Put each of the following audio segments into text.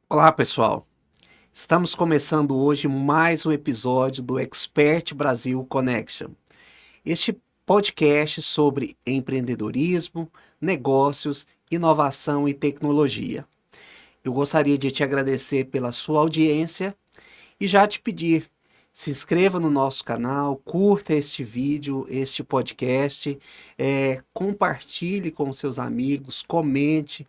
Olá, pessoal. Estamos começando hoje mais um episódio do Expert Brasil Connection. Este podcast sobre empreendedorismo, negócios, inovação e tecnologia. Eu gostaria de te agradecer pela sua audiência e já te pedir, se inscreva no nosso canal, curta este vídeo, este podcast, compartilhe com seus amigos, comente,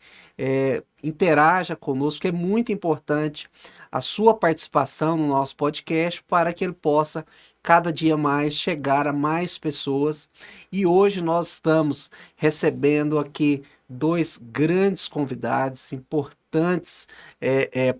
interaja conosco, que é muito importante a sua participação no nosso podcast para que ele possa cada dia mais chegar a mais pessoas. E hoje nós estamos recebendo aqui dois grandes convidados importantes,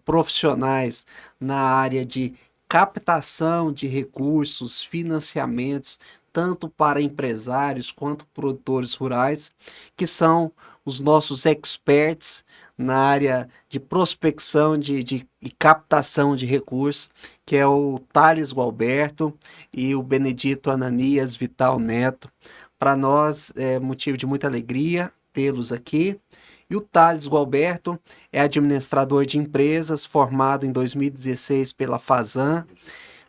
profissionais na área de captação de recursos, financiamentos, tanto para empresários quanto produtores rurais, que são os nossos experts na área de prospecção e captação de recursos, que é o Thales Gualberto e o Benedito Ananias Vital Neto. Para nós é motivo de muita alegria tê-los aqui. E o Thales Gualberto é administrador de empresas, formado em 2016 pela Fazan,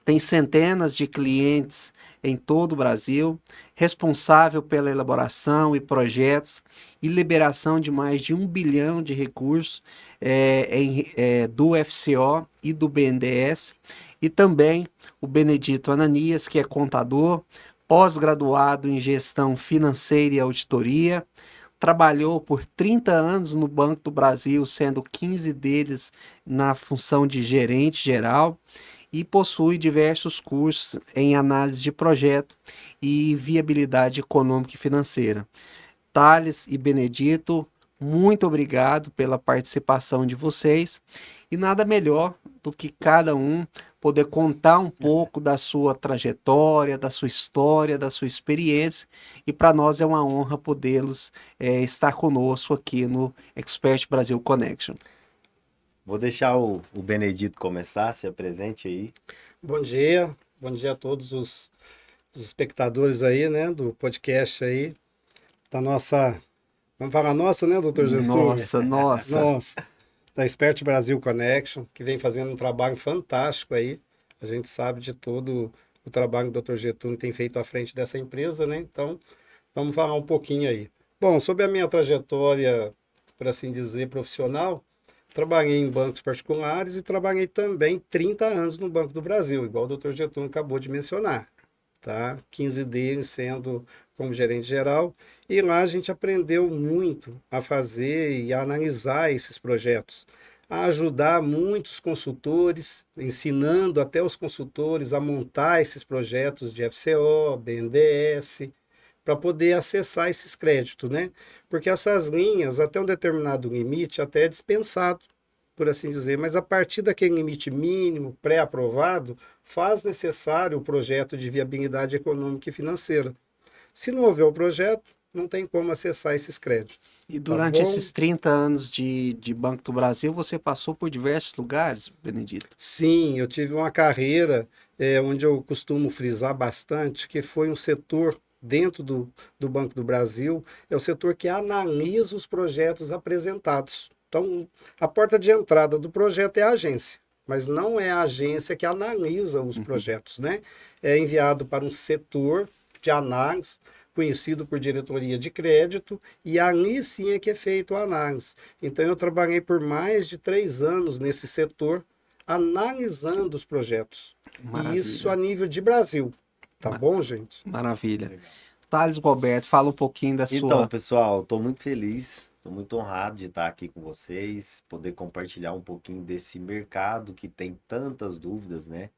tem centenas de clientes em todo o Brasil, responsável pela elaboração e projetos e liberação de mais de 1 bilhão de recursos do FCO e do BNDES, e também o Benedito Ananias, que é contador, pós-graduado em gestão financeira e auditoria, trabalhou por 30 anos no Banco do Brasil, sendo 15 deles na função de gerente geral, e possui diversos cursos em análise de projeto e viabilidade econômica e financeira. Thales e Benedito, muito obrigado pela participação de vocês, e nada melhor do que cada um poder contar um pouco da sua trajetória, da sua história, da sua experiência, e para nós é uma honra podê-los estar conosco aqui no Expert Brasil Connection. Vou deixar o Benedito começar, se apresente aí. Bom dia a todos os espectadores aí, né, do podcast aí, da nossa, vamos falar nossa, né, doutor Getúlio? Nossa. Nossa, da Expert Brasil Connection, que vem fazendo um trabalho fantástico aí. A gente sabe de todo o trabalho que o doutor Getúlio tem feito à frente dessa empresa, né? Então, vamos falar um pouquinho aí. Bom, sobre a minha trajetória, por assim dizer, profissional, trabalhei em bancos particulares e trabalhei também 30 anos no Banco do Brasil, igual o doutor Getúlio acabou de mencionar, tá? 15 deles sendo como gerente geral, e lá a gente aprendeu muito a fazer e a analisar esses projetos, a ajudar muitos consultores, ensinando até os consultores a montar esses projetos de FCO, BNDES, para poder acessar esses créditos, né? Porque essas linhas, até um determinado limite, até é dispensado, por assim dizer, mas a partir daquele limite mínimo, pré-aprovado, faz necessário o projeto de viabilidade econômica e financeira. Se não houver o projeto, não tem como acessar esses créditos. E Tá durante bom? esses 30 anos de Banco do Brasil, você passou por diversos lugares, Benedito? Sim, eu tive uma carreira onde eu costumo frisar bastante, que foi um setor dentro do Banco do Brasil, é o setor que analisa os projetos apresentados. Então, a porta de entrada do projeto é a agência, mas não é a agência que analisa os Uhum. projetos, né? É enviado para um setor de análise, conhecido por diretoria de crédito, e ali sim é que é feito a análise. Então, eu trabalhei por mais de 3 anos nesse setor, analisando os projetos. E isso Maravilha, a nível de Brasil. Tá ma- bom, gente? maravilha. Legal. Thales Gualberto, fala um pouquinho da Então, sua. pessoal, estou muito feliz, estou muito honrado de estar aqui com vocês, poder compartilhar um pouquinho desse mercado que tem tantas dúvidas, né?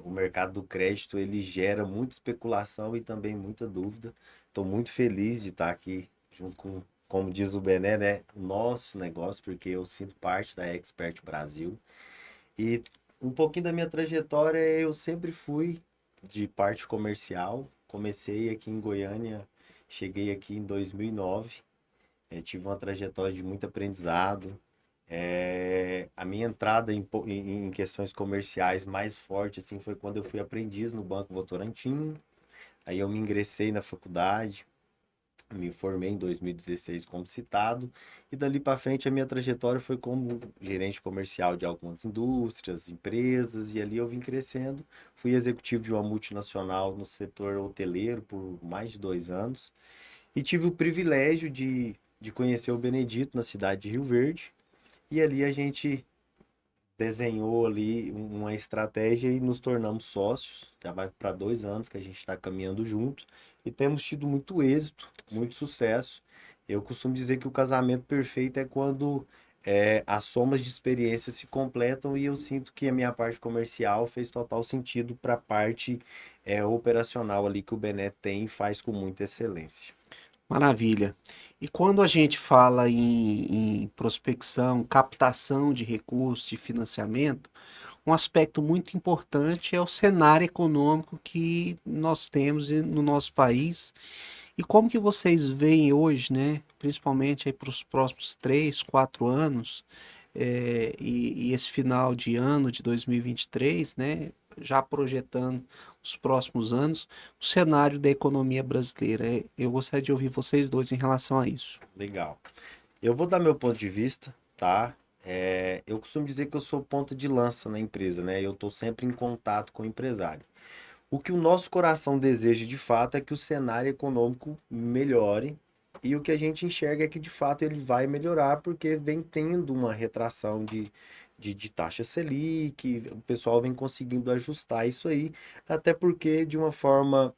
O mercado do crédito, ele gera muita especulação e também muita dúvida. Estou muito feliz de estar aqui junto com, como diz o Bené, né? O nosso negócio, porque eu sinto parte da Expert Brasil. E um pouquinho da minha trajetória, eu sempre fui de parte comercial. Comecei aqui em Goiânia, cheguei aqui em 2009. Tive uma trajetória de muito aprendizado. A minha entrada em questões comerciais mais forte assim foi quando eu fui aprendiz no Banco Votorantim. Aí eu me ingressei na faculdade, Me formei em 2016, como citado, e dali para frente a minha trajetória foi como gerente comercial de algumas indústrias, empresas, e ali eu vim crescendo. Fui executivo de uma multinacional no setor hoteleiro por mais de 2 anos e tive o privilégio de conhecer o Benedito na cidade de Rio Verde. E ali a gente desenhou ali uma estratégia e nos tornamos sócios. Já vai para 2 anos que a gente está caminhando junto e temos tido muito êxito, muito sucesso. Eu costumo dizer que o casamento perfeito é quando as somas de experiências se completam e eu sinto que a minha parte comercial fez total sentido para a parte operacional ali que o Bené tem e faz com muita excelência. Maravilha. E quando a gente fala em prospecção, captação de recursos, de financiamento, um aspecto muito importante é o cenário econômico que nós temos no nosso país. E como que vocês veem hoje, né, principalmente para os próximos 3, 4 anos, e esse final de ano de 2023, né, já projetando os próximos anos, o cenário da economia brasileira. Eu gostaria de ouvir vocês dois em relação a isso. Legal. Eu vou dar meu ponto de vista, tá? Eu costumo dizer que eu sou ponta de lança na empresa, né? Eu estou sempre em contato com o empresário. O que o nosso coração deseja de fato é que o cenário econômico melhore e o que a gente enxerga é que de fato ele vai melhorar porque vem tendo uma retração de taxa Selic, o pessoal vem conseguindo ajustar isso aí, até porque de uma forma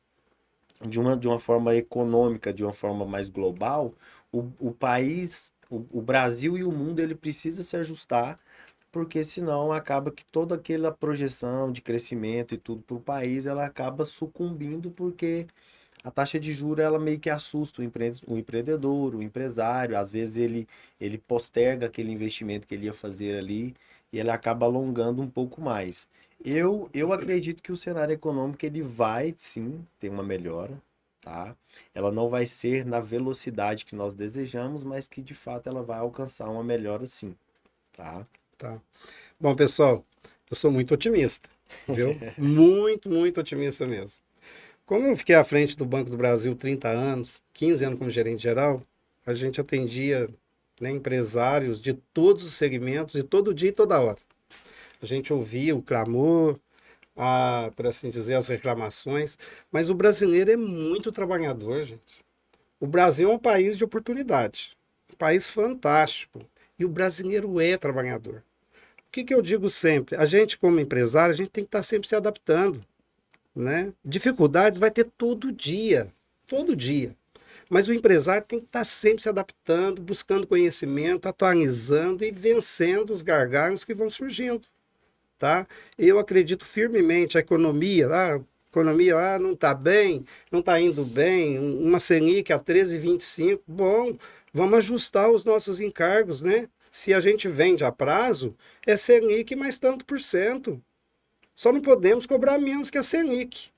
econômica, de uma forma mais global, o país, o Brasil e o mundo ele precisa se ajustar porque senão acaba que toda aquela projeção de crescimento e tudo para o país, ela acaba sucumbindo porque a taxa de juros ela meio que assusta o empreendedor, o empresário, às vezes ele posterga aquele investimento que ele ia fazer ali e ele acaba alongando um pouco mais. Eu acredito que o cenário econômico ele vai sim ter uma melhora, tá? Ela não vai ser na velocidade que nós desejamos, mas que de fato ela vai alcançar uma melhora sim, tá? Tá. Bom, pessoal, eu sou muito otimista, viu? Muito, muito otimista mesmo. Como eu fiquei à frente do Banco do Brasil 30 anos, 15 anos como gerente geral, a gente atendia, né, empresários de todos os segmentos, e todo dia e toda hora. A gente ouvia o clamor, por assim dizer, as reclamações, mas o brasileiro é muito trabalhador, gente. O Brasil é um país de oportunidade, um país fantástico, e o brasileiro é trabalhador. O que eu digo sempre? A gente, como empresário, a gente tem que estar sempre se adaptando, né? Dificuldades vai ter todo dia, todo dia. Mas o empresário tem que estar sempre se adaptando, buscando conhecimento, atualizando e vencendo os gargalos que vão surgindo, tá? Eu acredito firmemente a economia não está bem, não está indo bem, uma Selic a 13,25, bom, vamos ajustar os nossos encargos, né? Se a gente vende a prazo, é Selic mais tanto por cento. Só não podemos cobrar menos que a Selic.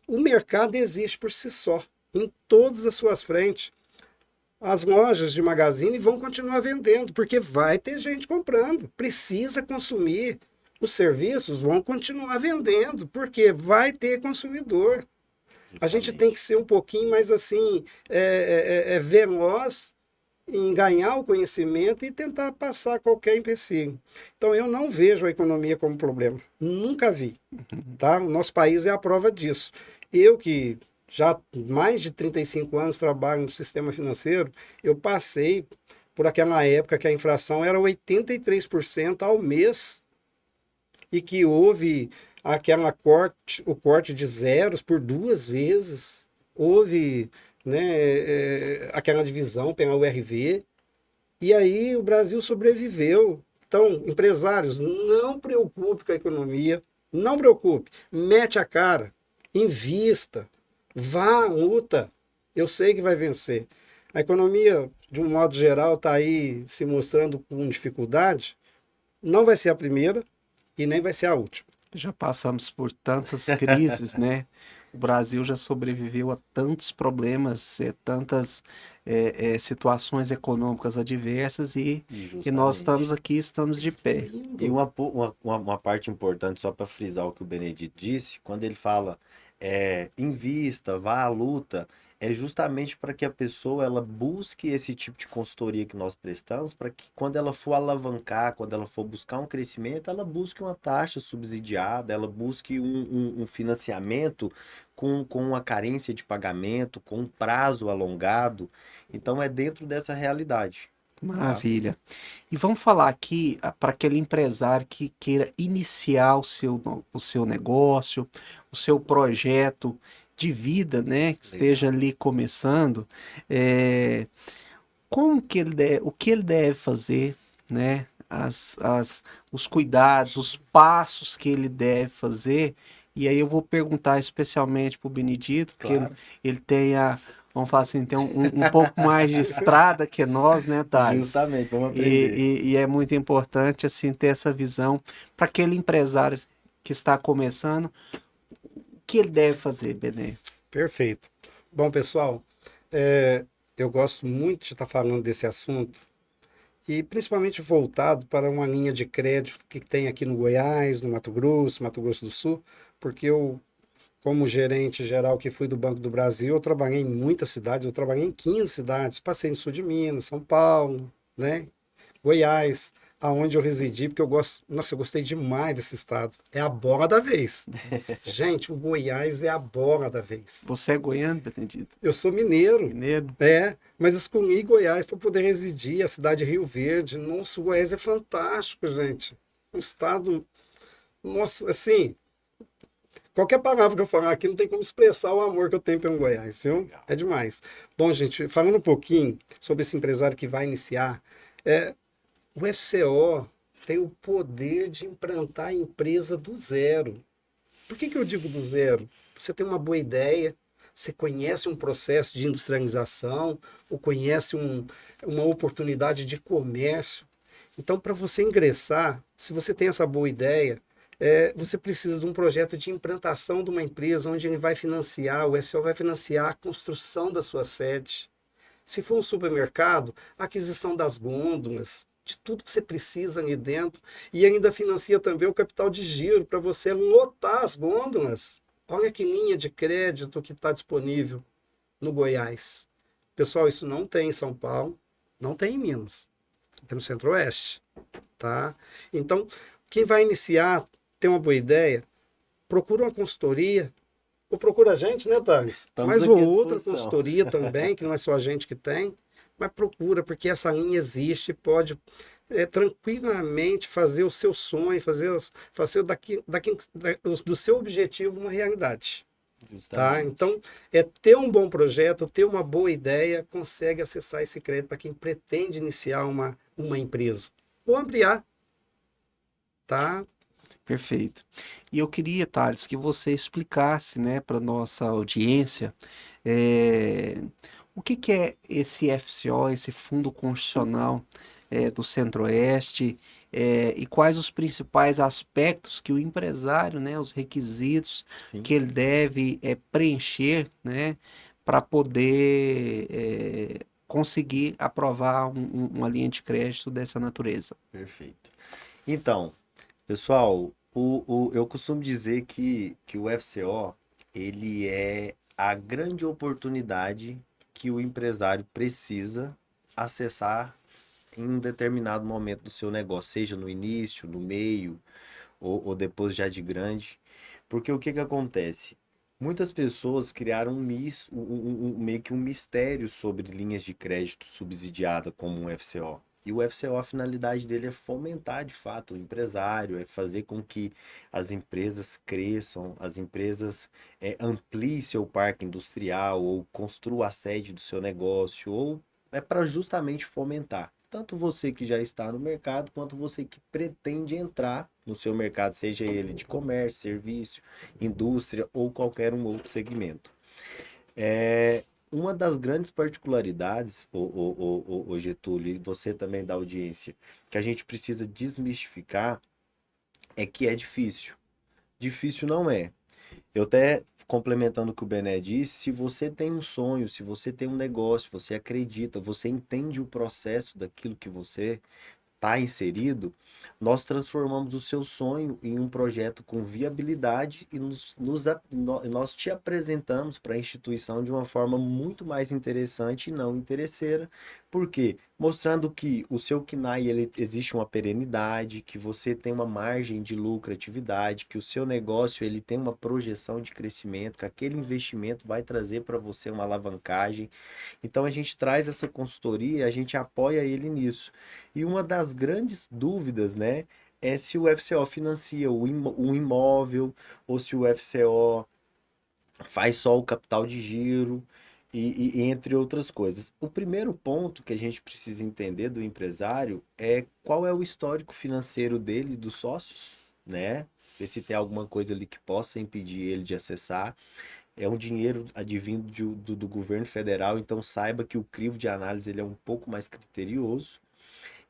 O mercado existe por si só, em todas as suas frentes. As lojas de magazine vão continuar vendendo, porque vai ter gente comprando, precisa consumir. Os serviços vão continuar vendendo, porque vai ter consumidor. A gente tem que ser um pouquinho mais assim, veloz em ganhar o conhecimento e tentar passar qualquer empecilho. Então eu não vejo a economia como problema, nunca vi, tá? O nosso país é a prova disso. Eu que já há mais de 35 anos trabalho no sistema financeiro, eu passei por aquela época que a inflação era 83% ao mês e que houve o corte de zeros por 2 vezes, houve, né, aquela divisão pela URV, e aí o Brasil sobreviveu. Então, empresários, não preocupe com a economia, não preocupe, mete a cara, invista, vá, luta, eu sei que vai vencer. A economia, de um modo geral, está aí se mostrando com dificuldade, não vai ser a primeira e nem vai ser a última. Já passamos por tantas crises, né? O Brasil já sobreviveu a tantos problemas, tantas situações econômicas adversas e nós estamos Justamente. aqui, estamos de pé. E uma parte importante, só para frisar o que o Benedito disse, quando ele fala invista, vá à luta, é justamente para que a pessoa ela busque esse tipo de consultoria que nós prestamos, para que quando ela for alavancar, quando ela for buscar um crescimento, ela busque uma taxa subsidiada, ela busque um financiamento com uma carência de pagamento, com um prazo alongado. Então é dentro dessa realidade, tá? Maravilha. E vamos falar aqui para aquele empresário que queira iniciar o seu negócio, o seu projeto de vida, né? Que esteja Legal. ali começando. eh, Como que o que ele deve fazer, né? Os cuidados, os passos que ele deve fazer. E aí eu vou perguntar especialmente para o Benedito, porque Claro. ele tem vamos falar assim, tem um pouco mais de estrada que nós, né, Thales? Justamente, vamos aprender. E é muito importante, assim, ter essa visão para aquele empresário que está começando, o que ele deve fazer, Benê? Perfeito. Bom, pessoal, é, eu gosto muito de estar falando desse assunto e principalmente voltado para uma linha de crédito que tem aqui no Goiás, no Mato Grosso do Sul, porque eu, como gerente geral que fui do Banco do Brasil, eu trabalhei em muitas cidades, eu trabalhei em 15 cidades, passei no sul de Minas, São Paulo, né? Goiás, aonde eu residi, porque eu gosto, nossa, eu gostei demais desse estado. É a bola da vez. Gente, o Goiás é a bola da vez. Você é goiano, Benedito? Eu sou mineiro, Mineiro? mas escolhi Goiás para poder residir, a cidade de Rio Verde. Nossa, o Goiás é fantástico, gente. Um estado, nossa, assim, qualquer palavra que eu falar aqui não tem como expressar o amor que eu tenho pelo Goiás, viu? Legal. É demais. Bom, gente, falando um pouquinho sobre esse empresário que vai iniciar, o FCO tem o poder de implantar a empresa do zero. Por que eu digo do zero? Você tem uma boa ideia, você conhece um processo de industrialização, ou conhece uma oportunidade de comércio. Então, para você ingressar, se você tem essa boa ideia, você precisa de um projeto de implantação de uma empresa onde ele vai financiar, o FCO vai financiar a construção da sua sede. Se for um supermercado, a aquisição das gôndolas, de tudo que você precisa ali dentro, e ainda financia também o capital de giro para você lotar as gôndolas. Olha que linha de crédito que está disponível no Goiás. Pessoal, isso não tem em São Paulo, não tem em Minas, tem no Centro-Oeste, tá? Então, quem vai iniciar, tem uma boa ideia, procura uma consultoria, ou procura a gente, né, Thales? Estamos Mas aqui ou à outra disposição. consultoria também, que não é só a gente que tem, mas procura, porque essa linha existe, pode tranquilamente fazer o seu sonho, fazer do seu objetivo uma realidade. Tá? Justamente. Então, é ter um bom projeto, ter uma boa ideia, consegue acessar esse crédito para quem pretende iniciar uma empresa. Ou ampliar, tá? Perfeito. E eu queria, Thales, que você explicasse, né, para nossa audiência, eh, o que que é esse FCO, esse Fundo Constitucional, do Centro-Oeste, e quais os principais aspectos que o empresário, né, os requisitos Sim, que ele deve, preencher, né, para poder, conseguir aprovar uma linha de crédito dessa natureza. perfeito. Então, pessoal, eu costumo dizer que o FCO, ele é a grande oportunidade que o empresário precisa acessar em um determinado momento do seu negócio, seja no início, no meio ou depois já de grande. Porque o que que acontece? Muitas pessoas criaram meio que um mistério sobre linhas de crédito subsidiada como um FCO. E o FCO, a finalidade dele é fomentar de fato o empresário, é fazer com que as empresas cresçam, as empresas ampliem seu parque industrial ou construa a sede do seu negócio, ou é para justamente fomentar. Tanto você que já está no mercado, quanto você que pretende entrar no seu mercado, seja ele de comércio, serviço, indústria ou qualquer um outro segmento. Uma das grandes particularidades, o Getúlio, e você também da audiência, que a gente precisa desmistificar é que é difícil. Difícil não é. Eu até complementando o que o Bené disse, se você tem um sonho, se você tem um negócio, você acredita, você entende o processo daquilo que você está inserido, nós transformamos o seu sonho em um projeto com viabilidade e nós te apresentamos para a instituição de uma forma muito mais interessante e não interesseira. Por quê? Mostrando que o seu KNAI ele existe uma perenidade, que você tem uma margem de lucratividade, que o seu negócio ele tem uma projeção de crescimento, que aquele investimento vai trazer para você uma alavancagem. Então a gente traz essa consultoria e a gente apoia ele nisso. E uma das grandes dúvidas, né, é se o FCO financia o imóvel ou se o FCO faz só o capital de giro e entre outras coisas. O primeiro ponto que a gente precisa entender do empresário é qual é o histórico financeiro dele, dos sócios, né? Ver se tem alguma coisa ali que possa impedir ele de acessar. É um dinheiro advindo do governo federal, então saiba que o crivo de análise ele é um pouco mais criterioso.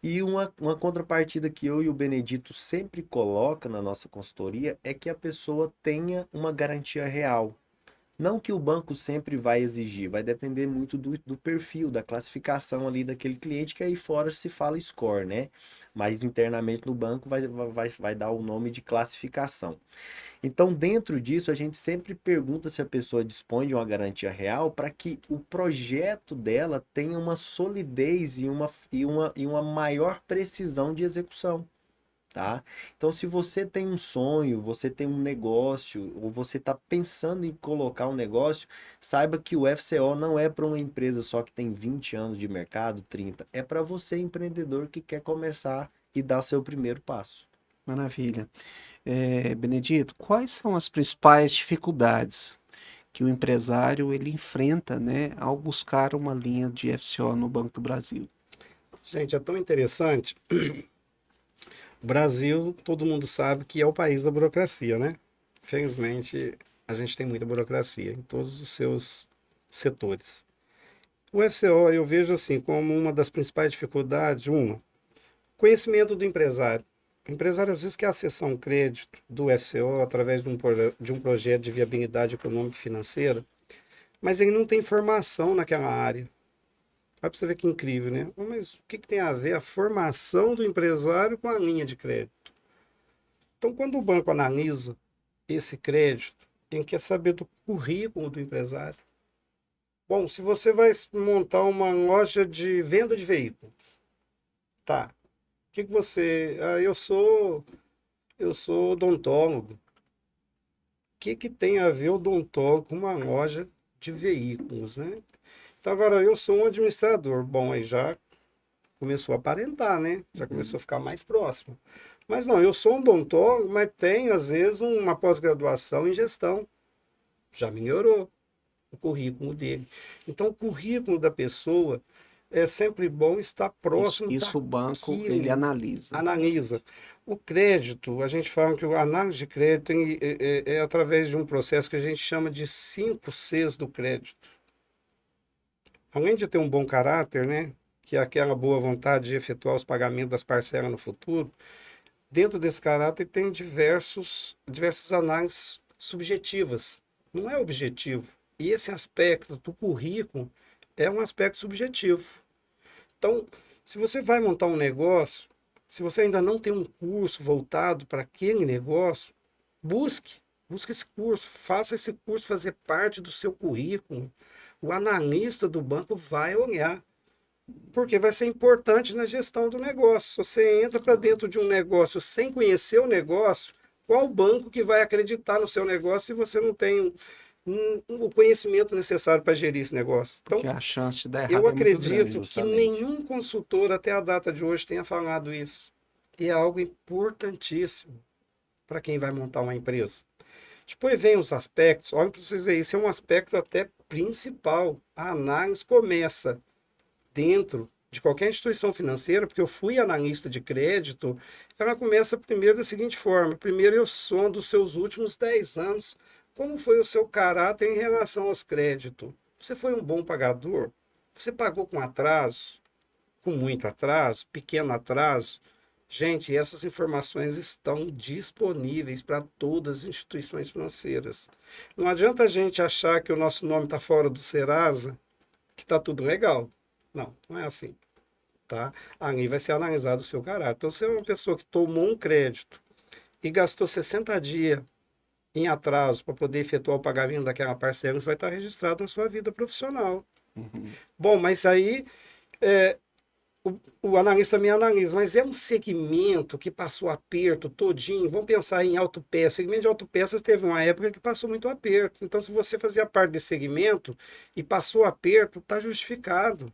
E uma contrapartida que eu e o Benedito sempre coloca na nossa consultoria é que a pessoa tenha uma garantia real. Não que o banco sempre vai exigir, vai depender muito do perfil, da classificação ali daquele cliente, que aí fora se fala score, né? Mas internamente no banco vai dar o nome de classificação. Então, dentro disso, a gente sempre pergunta se a pessoa dispõe de uma garantia real para que o projeto dela tenha uma solidez e uma maior precisão de execução. Tá? Então, se você tem um sonho, você tem um negócio, ou você está pensando em colocar um negócio, saiba que o FCO não é para uma empresa só que tem 20 anos de mercado, 30. É para você, empreendedor, que quer começar e dar seu primeiro passo. Maravilha. Benedito, quais são as principais dificuldades que o empresário ele enfrenta, né, ao buscar uma linha de FCO no Banco do Brasil? Gente, é tão interessante. O Brasil, todo mundo sabe que é o país da burocracia, né? Infelizmente, a gente tem muita burocracia em todos os seus setores. O FCO eu vejo assim como uma das principais dificuldades, conhecimento do empresário. O empresário às vezes quer acessar um crédito do FCO através de um projeto de viabilidade econômica e financeira, mas ele não tem formação naquela área. Olha para você ver que incrível, né? Mas o que tem a ver a formação do empresário com a linha de crédito? Então, quando o banco analisa esse crédito, ele quer saber do currículo do empresário. Bom, se você vai montar uma loja de venda de veículos, tá? O que você... eu sou odontólogo. O que tem a ver odontólogo com uma loja de veículos, né? Então, agora, eu sou um administrador. Bom, aí já começou a aparentar, né? Já começou a ficar mais próximo. Mas não, eu sou um odontólogo, mas tenho, às vezes, uma pós-graduação em gestão. Já melhorou o currículo dele. Então, o currículo da pessoa é sempre bom estar próximo Isso o banco daquilo. ele analisa. Analisa. O crédito, a gente fala que a análise de crédito é através de um processo que a gente chama de 5 Cs do crédito. Além de ter um bom caráter, né, que é aquela boa vontade de efetuar os pagamentos das parcelas no futuro, dentro desse caráter tem diversas análises subjetivas. Não é objetivo. E esse aspecto do currículo é um aspecto subjetivo. Então, se você vai montar um negócio, se você ainda não tem um curso voltado para aquele negócio, busque esse curso, faça esse curso fazer parte do seu currículo. O analista do banco vai olhar, porque vai ser importante na gestão do negócio. Se você entra para dentro de um negócio sem conhecer o negócio, qual banco que vai acreditar no seu negócio se você não tem o conhecimento necessário para gerir esse negócio? Então, Porque a chance de dar errado eu é muito grande. acredito que justamente. nenhum consultor até a data de hoje tenha falado isso. E é algo importantíssimo para quem vai montar uma empresa. Depois vem os aspectos, olha para vocês verem, isso é um aspecto até principal. A análise começa dentro de qualquer instituição financeira, porque eu fui analista de crédito, ela começa primeiro da seguinte forma: primeiro eu sondo os seus últimos 10 anos, como foi o seu caráter em relação aos créditos. Você foi um bom pagador? Você pagou com atraso? Com muito atraso? Pequeno atraso? Gente, essas informações estão disponíveis para todas as instituições financeiras. Não adianta a gente achar que o nosso nome está fora do Serasa, que está tudo legal. Não, não é assim. tá? Ali vai ser analisado o seu caráter. Então, se é uma pessoa que tomou um crédito e gastou 60 dias em atraso para poder efetuar o pagamento daquela parcela, isso vai estar registrado na sua vida profissional. Bom, mas aí é, o analista me analisa, mas é um segmento que passou aperto todinho. Vamos pensar em autopeças. O segmento de autopeças teve uma época que passou muito aperto. Então, se você fazia parte desse segmento e passou aperto, está justificado.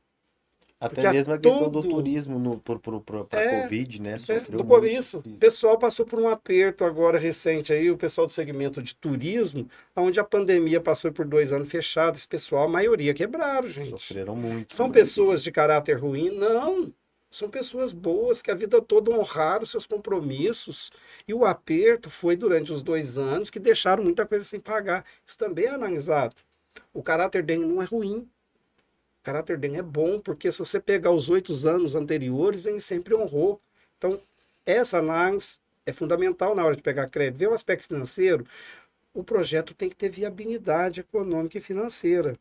Até Porque mesmo a questão do turismo para a é, Covid, né? Sofreu por muito. isso, o pessoal passou por um aperto agora recente aí, o pessoal do segmento de turismo, onde a pandemia passou por 2 anos fechado, esse pessoal, a maioria quebraram, gente. Sofreram muito. São pessoas de caráter ruim? Não. São pessoas boas que a vida toda honraram seus compromissos. E o aperto foi durante os 2 anos que deixaram muita coisa sem pagar. Isso também é analisado. O caráter dele não é ruim. O caráter dele é bom, porque se você pegar os 8 anos anteriores, ele sempre honrou. Então, essa análise é fundamental na hora de pegar crédito. Ver o aspecto financeiro, o projeto tem que ter viabilidade econômica e financeira.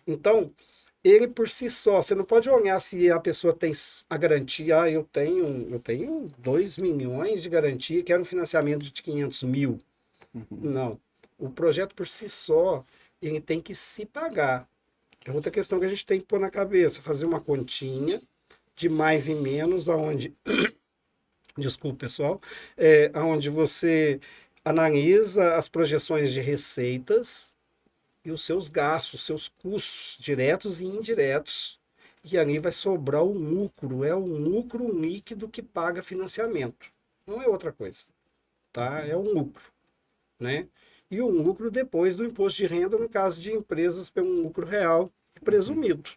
Então, ele por si só, você não pode olhar se a pessoa tem a garantia, eu tenho 2 milhões de garantia, quero um financiamento de 500 mil. Não. O projeto por si só, ele tem que se pagar. É outra questão que a gente tem que pôr na cabeça, fazer uma continha de mais e menos, aonde, desculpa pessoal, aonde você analisa as projeções de receitas e os seus gastos, seus custos diretos e indiretos, e ali vai sobrar o lucro, é o lucro líquido que paga financiamento, não é outra coisa, tá? É um lucro, né? E o lucro depois do imposto de renda, no caso de empresas, pelo lucro real e presumido,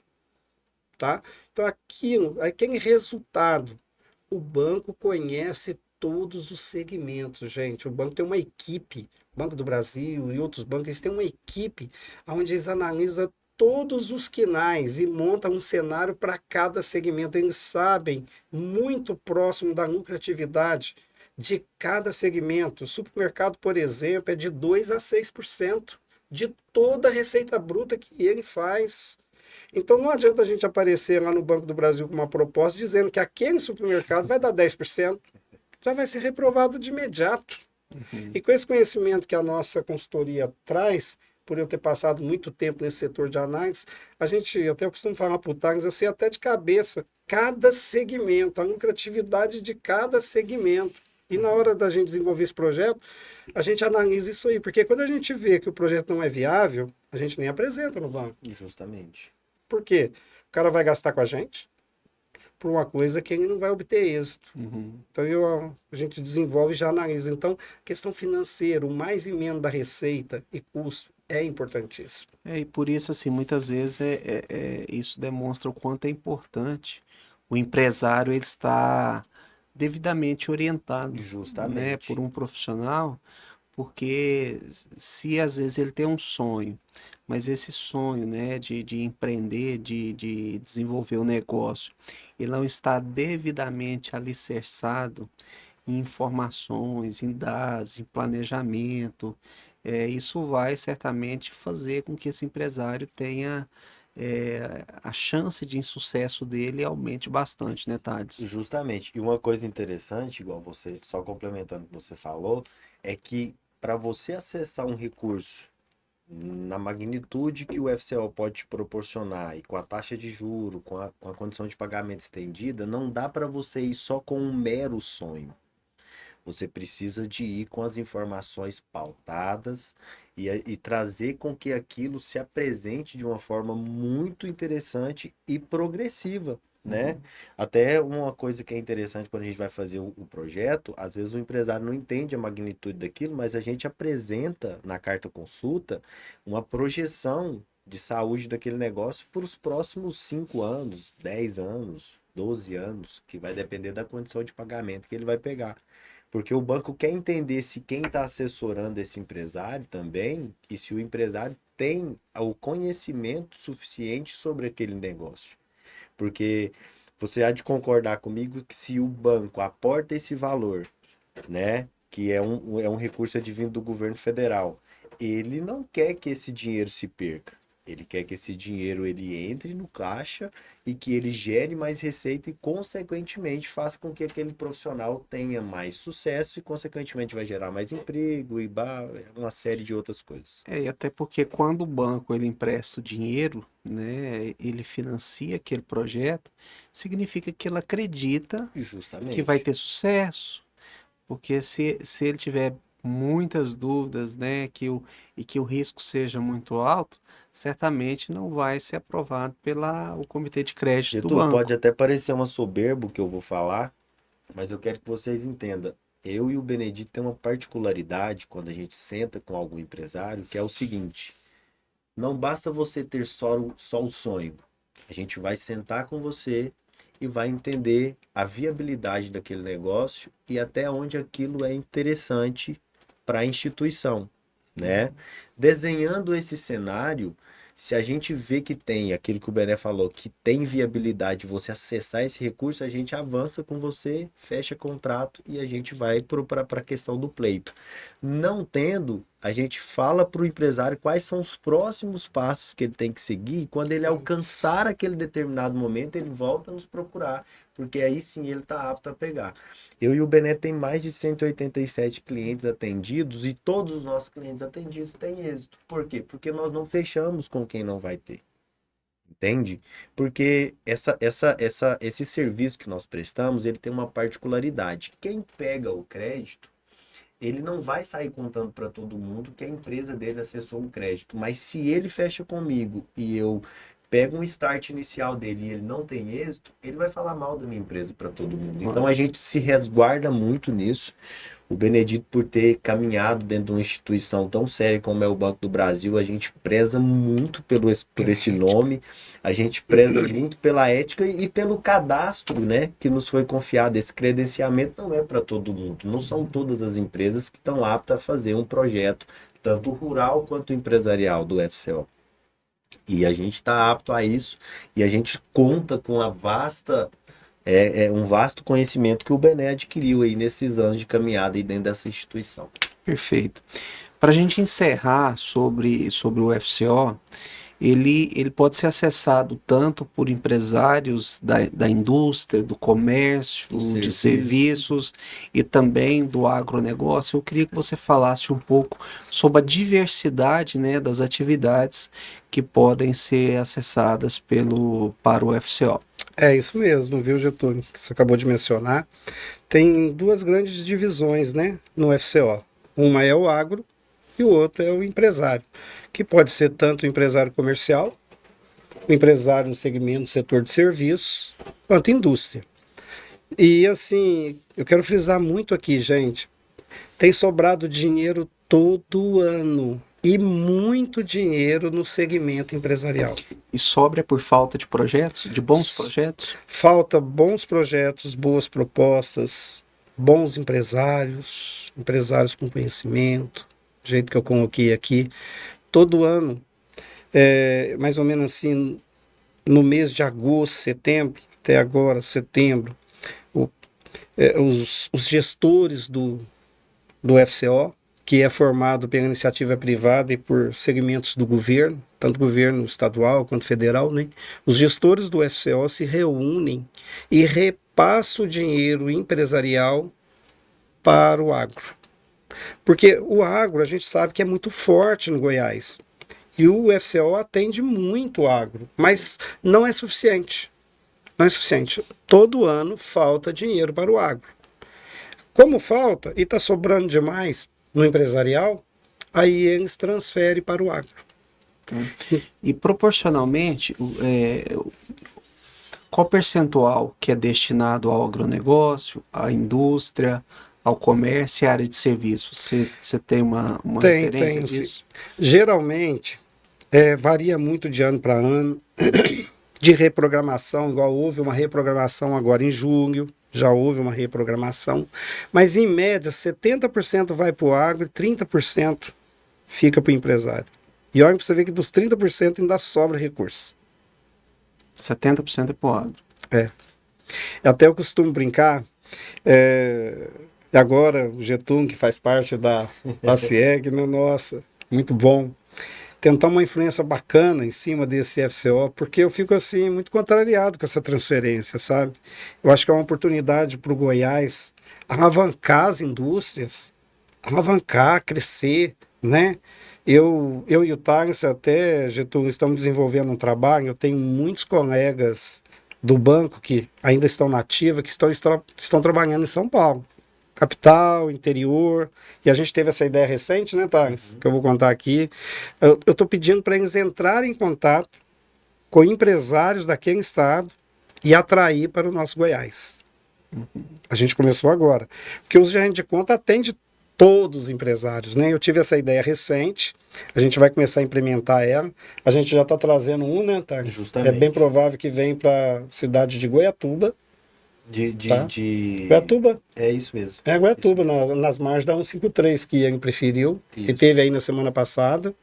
tá? Então aquele resultado, o banco conhece todos os segmentos, gente. O banco tem uma equipe, Banco do Brasil e outros bancos, eles têm uma equipe onde eles analisam todos os quinais e montam um cenário para cada segmento. Eles sabem muito próximo da lucratividade de cada segmento. O supermercado, por exemplo, é de 2 a 6% de toda a receita bruta que ele faz. Então não adianta a gente aparecer lá no Banco do Brasil com uma proposta dizendo que aquele supermercado vai dar 10%, já vai ser reprovado de imediato. E com esse conhecimento que a nossa consultoria traz, por eu ter passado muito tempo nesse setor de análise, a gente, até eu costumo falar para o Thales, eu sei até de cabeça cada segmento, a lucratividade de cada segmento. E na hora da gente desenvolver esse projeto, a gente analisa isso aí, porque quando a gente vê que o projeto não é viável, a gente nem apresenta no banco. Justamente. Por quê? O cara vai gastar com a gente por uma coisa que ele não vai obter êxito. Então a gente desenvolve e já analisa. Então, questão financeira, o mais e menos da receita e custo é importantíssimo. E por isso, assim, muitas vezes isso demonstra o quanto é importante o empresário ele estar devidamente orientado, né, Justamente. por um profissional, porque se às vezes ele tem um sonho, mas esse sonho, né, de empreender, de desenvolver o negócio, ele não está devidamente alicerçado em informações, em dados, em planejamento, isso vai certamente fazer com que esse empresário tenha a chance de insucesso dele aumente bastante, né, Thales? Justamente. E uma coisa interessante, igual você, só complementando o que você falou, é que para você acessar um recurso na magnitude que o FCO pode te proporcionar e com a taxa de juro, com a condição de pagamento estendida, não dá para você ir só com um mero sonho. Você precisa de ir com as informações pautadas e trazer com que aquilo se apresente de uma forma muito interessante e progressiva, né? Até uma coisa que é interessante quando a gente vai fazer o projeto, às vezes o empresário não entende a magnitude daquilo, mas a gente apresenta na carta consulta uma projeção de saúde daquele negócio para os próximos 5 anos, 10 anos, 12 anos, que vai depender da condição de pagamento que ele vai pegar. Porque o banco quer entender se quem está assessorando esse empresário também, e se o empresário tem o conhecimento suficiente sobre aquele negócio. Porque você há de concordar comigo que se o banco aporta esse valor, né, que é um recurso advindo do governo federal, ele não quer que esse dinheiro se perca. Ele quer que esse dinheiro ele entre no caixa e que ele gere mais receita e, consequentemente, faça com que aquele profissional tenha mais sucesso e, consequentemente, vai gerar mais emprego e uma série de outras coisas. E até porque quando o banco ele empresta o dinheiro, né, ele financia aquele projeto, significa que ele acredita que vai Justamente. ter sucesso. Porque se ele tiver muitas dúvidas, né, e que o risco seja muito alto, certamente não vai ser aprovado pela o comitê de crédito do Getúlio, pode banco. até parecer uma soberba o que eu vou falar, mas eu quero que vocês entendam. Eu e o Benedito tem uma particularidade quando a gente senta com algum empresário, que é o seguinte: não basta você ter só o sonho. A gente vai sentar com você e vai entender a viabilidade daquele negócio e até onde aquilo é interessante para a instituição, né? Desenhando esse cenário, se a gente vê que tem aquilo que o Bené falou, que tem viabilidade de você acessar esse recurso, a gente avança com você, fecha contrato e a gente vai para a questão do pleito. Não tendo, a gente fala para o empresário quais são os próximos passos que ele tem que seguir. E quando ele alcançar aquele determinado momento, ele volta a nos procurar, porque aí sim ele está apto a pegar. Eu e o Bené tem mais de 187 clientes atendidos e todos os nossos clientes atendidos têm êxito. Por quê? Porque nós não fechamos com quem não vai ter. Entende? Porque esse serviço que nós prestamos, ele tem uma particularidade. Quem pega o crédito, ele não vai sair contando para todo mundo que a empresa dele acessou um crédito. Mas se ele fecha comigo e eu pego um start inicial dele e ele não tem êxito, ele vai falar mal da minha empresa para todo mundo. Então a gente se resguarda muito nisso. O Benedito, por ter caminhado dentro de uma instituição tão séria como é o Banco do Brasil, a gente preza muito por esse nome, a gente preza muito pela ética e pelo cadastro, né, que nos foi confiado. Esse credenciamento não é para todo mundo, não são todas as empresas que estão aptas a fazer um projeto, tanto rural quanto empresarial do FCO. E a gente está apto a isso e a gente conta com um vasto conhecimento que o Bené adquiriu aí nesses anos de caminhada aí dentro dessa instituição. Perfeito. Para a gente encerrar sobre o FCO, ele pode ser acessado tanto por empresários da indústria, do comércio, de serviços e também do agronegócio. Eu queria que você falasse um pouco sobre a diversidade, né, das atividades que podem ser acessadas para o FCO. É isso mesmo, viu, Getúlio, que você acabou de mencionar. Tem duas grandes divisões, né, no FCO. Uma é o agro e o outro é o empresário, que pode ser tanto o empresário comercial, o empresário no segmento, setor de serviços, quanto indústria. E assim, eu quero frisar muito aqui, gente, tem sobrado dinheiro todo ano e muito dinheiro no segmento empresarial. E sobra por falta de projetos, de bons projetos? Falta bons projetos, boas propostas, bons empresários, empresários com conhecimento, do jeito que eu coloquei aqui. Todo ano, mais ou menos assim, no mês de agosto, setembro, até agora, setembro, os gestores do FCO, que é formado pela iniciativa privada e por segmentos do governo, tanto governo estadual quanto federal, né? Os gestores do FCO se reúnem e repassam o dinheiro empresarial para o agro. Porque o agro, a gente sabe que é muito forte no Goiás. E o FCO atende muito o agro, mas não é suficiente. Não é suficiente. Todo ano falta dinheiro para o agro. Como falta e está sobrando demais no empresarial, aí eles transferem para o agro. E proporcionalmente, qual percentual que é destinado ao agronegócio, à indústria, ao comércio e à área de serviços? Você tem uma referência disso? Geralmente, varia muito de ano para ano, de reprogramação, igual houve uma reprogramação agora em julho, já houve uma reprogramação, mas em média 70% vai para o agro e 30% fica para o empresário. E olha para você ver que dos 30% ainda sobra recurso. 70% é para o agro. Até eu costumo brincar, agora o Getúlio, que faz parte da CIEG, nossa, muito bom. tentar uma influência bacana em cima desse FCO, porque eu fico assim muito contrariado com essa transferência, sabe? Eu acho que é uma oportunidade para o Goiás alavancar as indústrias, alavancar, crescer, né? Eu e o Thales, até, Getúlio, estamos desenvolvendo um trabalho. Eu tenho muitos colegas do banco que ainda estão na ativa, que estão trabalhando em São Paulo, capital, interior. E a gente teve essa ideia recente, né, Thales? Que eu vou contar aqui. Eu estou pedindo para eles entrarem em contato com empresários daquele estado e atrair para o nosso Goiás. A gente começou agora. Porque o gerente de conta atende todos os empresários, né? Eu tive essa ideia recente, a gente vai começar a implementar ela. A gente já está trazendo um, né, Thales? Justamente. É bem provável que venha para a cidade de Goiatuba. Tá? Goiatuba? É isso mesmo. É Goiatuba, Isso mesmo. nas margens da 153, que ele preferiu. Isso. E teve aí na semana passada,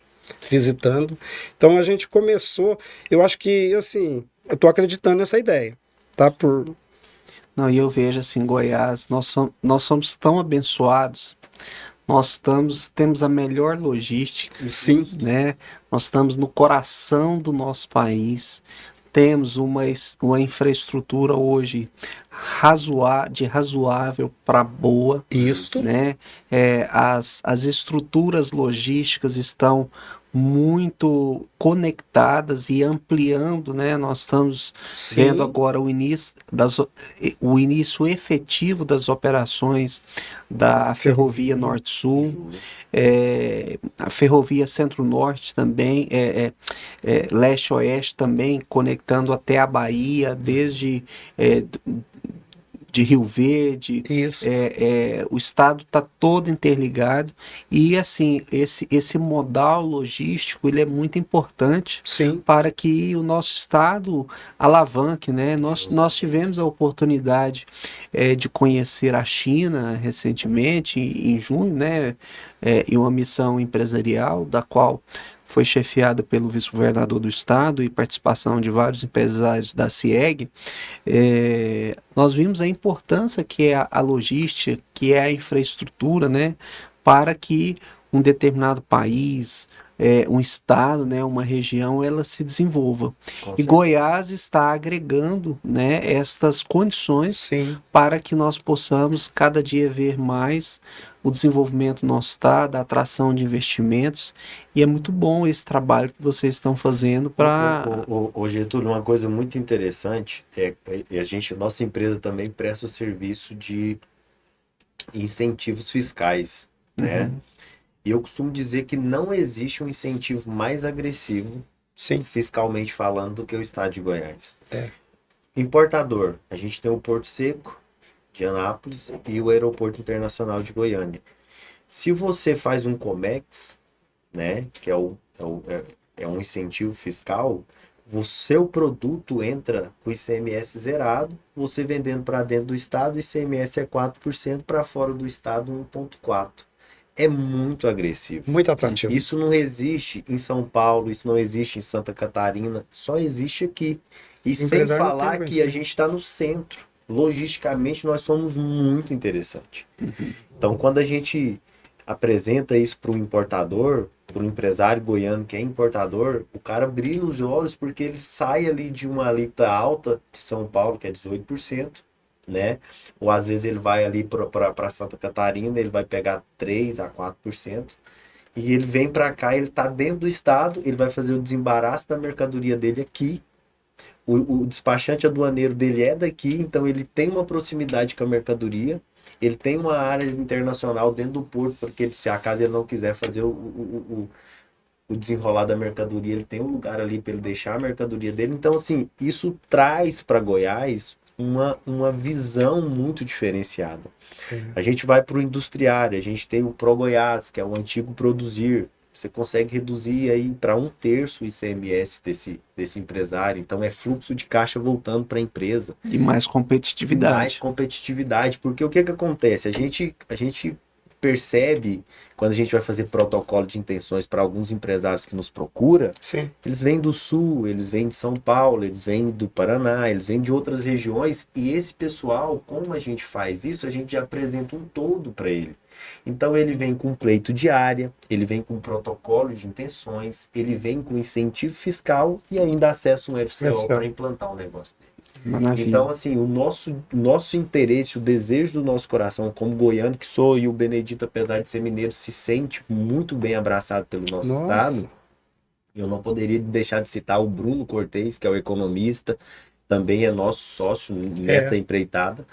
visitando. Então a gente começou, eu acho que, assim, eu estou acreditando nessa ideia, tá? Não, e eu vejo assim, Goiás, nós somos tão abençoados, temos a melhor logística, Sim. né? Nós estamos no coração do nosso país, temos uma infraestrutura hoje de razoável para boa, Isso. né? As estruturas logísticas estão muito conectadas e ampliando, né? Nós estamos vendo agora o início efetivo das operações da Ferrovia Norte-Sul, a Ferrovia Centro-Norte também, Leste-Oeste também, conectando até a Bahia, desde de Rio Verde. Isso. O estado está todo interligado e assim esse modal logístico ele é muito importante Sim. para que o nosso estado alavanque, né? Nós tivemos a oportunidade de conhecer a China recentemente, em junho, né? Em uma missão empresarial da qual foi chefiada pelo vice-governador do estado e participação de vários empresários da CIEG. Nós vimos a importância que é a logística, que é a infraestrutura, né, para que um determinado país, um estado, né, uma região, ela se desenvolva. E Goiás está agregando, né, estas condições Sim. para que nós possamos cada dia ver mais o desenvolvimento do nosso estado, a atração de investimentos, e é muito bom esse trabalho que vocês estão fazendo para... Ô Getúlio, uma coisa muito interessante nossa empresa também presta o serviço de incentivos fiscais, né? E eu costumo dizer que não existe um incentivo mais agressivo, Sim. fiscalmente falando, do que o estado de Goiás. Importador, a gente tem o Porto Seco de Anápolis e o Aeroporto Internacional de Goiânia. Se você faz um Comex, né, que é um incentivo fiscal, o seu produto entra com o ICMS zerado, você vendendo para dentro do estado, o ICMS é 4%, para fora do estado 1,4%. É muito agressivo. Muito atrativo. Isso não existe em São Paulo, isso não existe em Santa Catarina, só existe aqui. E sem falar que a gente está no centro. Logisticamente, nós somos muito interessantes. Então, quando a gente apresenta isso para o importador, para o empresário goiano que é importador, o cara brilha os olhos porque ele sai ali de uma alíquota alta de São Paulo, que é 18%, né? Ou às vezes ele vai ali para Santa Catarina, ele vai pegar 3% a 4%, e ele vem para cá, ele está dentro do estado, ele vai fazer o desembaraço da mercadoria dele aqui. O despachante aduaneiro dele é daqui, então ele tem uma proximidade com a mercadoria, ele tem uma área internacional dentro do porto, porque se acaso ele não quiser fazer o desenrolar da mercadoria, ele tem um lugar ali para ele deixar a mercadoria dele. Então, assim, isso traz para Goiás uma visão muito diferenciada. A gente vai para o industriário, a gente tem o Pro Goiás, que é o antigo Produzir. Você consegue reduzir aí para 1/3 o ICMS desse empresário. Então é fluxo de caixa voltando para a empresa. E mais competitividade. Mais competitividade, porque o que acontece? A gente percebe, quando a gente vai fazer protocolo de intenções para alguns empresários que nos procuram, Sim. eles vêm do Sul, eles vêm de São Paulo, eles vêm do Paraná, eles vêm de outras regiões, e esse pessoal, como a gente faz isso, a gente já apresenta um todo para ele. Então ele vem com pleito de área, ele vem com protocolo de intenções, ele vem com incentivo fiscal e ainda acessa um FCO para implantar o negócio dele. Maravilha. Então, assim, o nosso interesse, o desejo do nosso coração, como goiano que sou, e o Benedito, apesar de ser mineiro, se sente muito bem abraçado pelo nosso estado. Eu não poderia deixar de citar o Bruno Cortez, que é o economista, também é nosso sócio nessa empreitada.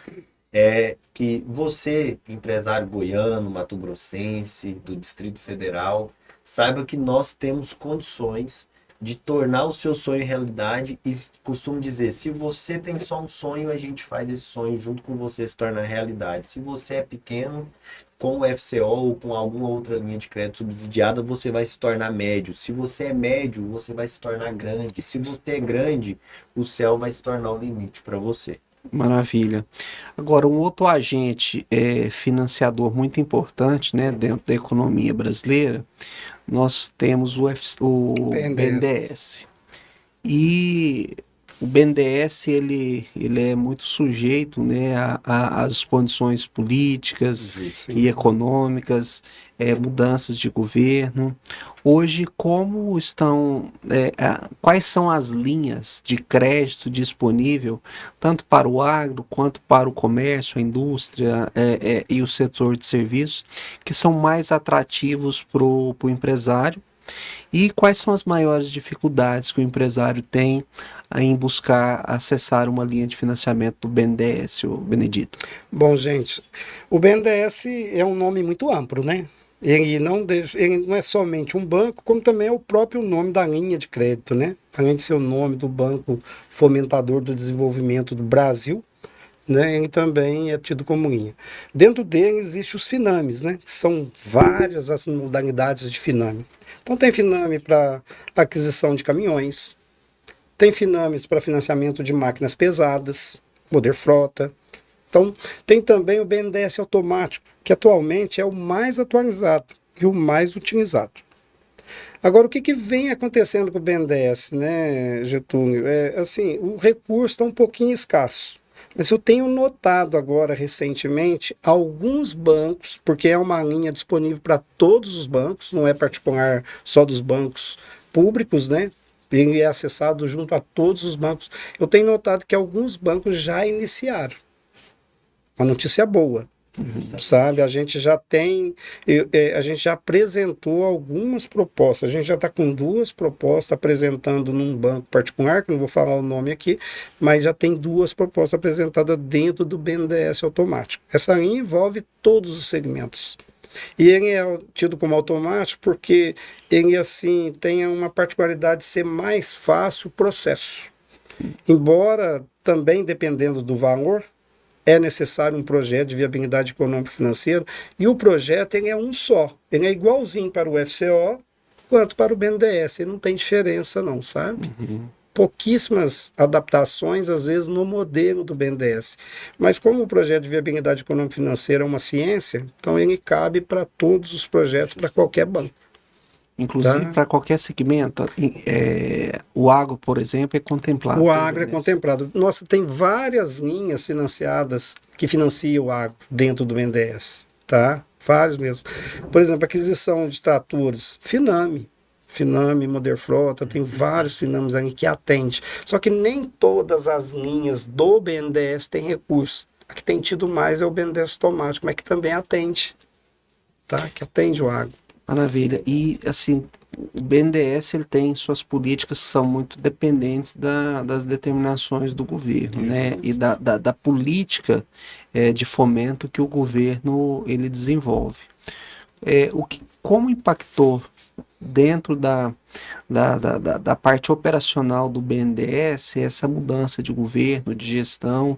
Que você, empresário goiano, mato-grossense, do Distrito Federal, saiba que nós temos condições de tornar o seu sonho realidade, e costumo dizer, se você tem só um sonho, a gente faz esse sonho junto com você se tornar realidade. Se você é pequeno, com o FCO ou com alguma outra linha de crédito subsidiada, você vai se tornar médio. Se você é médio, você vai se tornar grande. Se você é grande, o céu vai se tornar o limite para você. Maravilha. Agora, um outro agente financiador muito importante, né, dentro da economia brasileira, nós temos o BNDES. E o BNDES ele é muito sujeito, né, às condições políticas e econômicas, mudanças de governo. Hoje, como estão, quais são as linhas de crédito disponível, tanto para o agro, quanto para o comércio, a indústria e o setor de serviços, que são mais atrativos para o empresário? E quais são as maiores dificuldades que o empresário tem em buscar acessar uma linha de financiamento do BNDES, o Benedito? Bom, gente, o BNDES é um nome muito amplo, né? Ele não é somente um banco, como também é o próprio nome da linha de crédito, né? Além de ser o nome do Banco Fomentador do Desenvolvimento do Brasil, né? Ele também é tido como linha. Dentro dele existem os FINAMES, né? Que são várias as modalidades de FINAME. Então tem FINAME para aquisição de caminhões, tem FINAMES para financiamento de máquinas pesadas, Moder Frota. Então, tem também o BNDES automático, que atualmente é o mais atualizado e o mais utilizado. Agora, o que vem acontecendo com o BNDES, né, Getúlio? Assim, o recurso está um pouquinho escasso. Mas eu tenho notado agora, recentemente, alguns bancos, porque é uma linha disponível para todos os bancos, não é particular só dos bancos públicos, né? Ele é acessado junto a todos os bancos. Eu tenho notado que alguns bancos já iniciaram. Uma notícia boa, sabe? A gente já tem, a gente já apresentou algumas propostas. A gente já está com 2 propostas apresentando num banco particular, que não vou falar o nome aqui, mas já tem 2 propostas apresentadas dentro do BNDES automático. Essa linha envolve todos os segmentos. E ele é tido como automático porque ele, assim, tem uma particularidade de ser mais fácil o processo. Embora também, dependendo do valor, é necessário um projeto de viabilidade econômica e financeira, e o projeto ele é um só. Ele é igualzinho para o FCO quanto para o BNDES. Ele não tem diferença não, sabe? Pouquíssimas adaptações, às vezes, no modelo do BNDES. Mas como o projeto de viabilidade econômica e financeira é uma ciência, então ele cabe para todos os projetos, para qualquer banco. Inclusive para qualquer segmento, o agro, por exemplo, é contemplado. O agro é contemplado. Nossa, tem várias linhas financiadas que financiam o agro dentro do BNDES, tá? Vários mesmo. Por exemplo, aquisição de tratores, FINAME, Moder Frota, tem vários FINAMES ali que atende. Só que nem todas as linhas do BNDES têm recurso. A que tem tido mais é o BNDES automático, mas que também atende, tá? Que atende o agro. Maravilha. E, assim, o BNDES ele tem suas políticas que são muito dependentes das determinações do governo, né? E da política de fomento que o governo ele desenvolve. Como impactou dentro da parte operacional do BNDES essa mudança de governo, de gestão?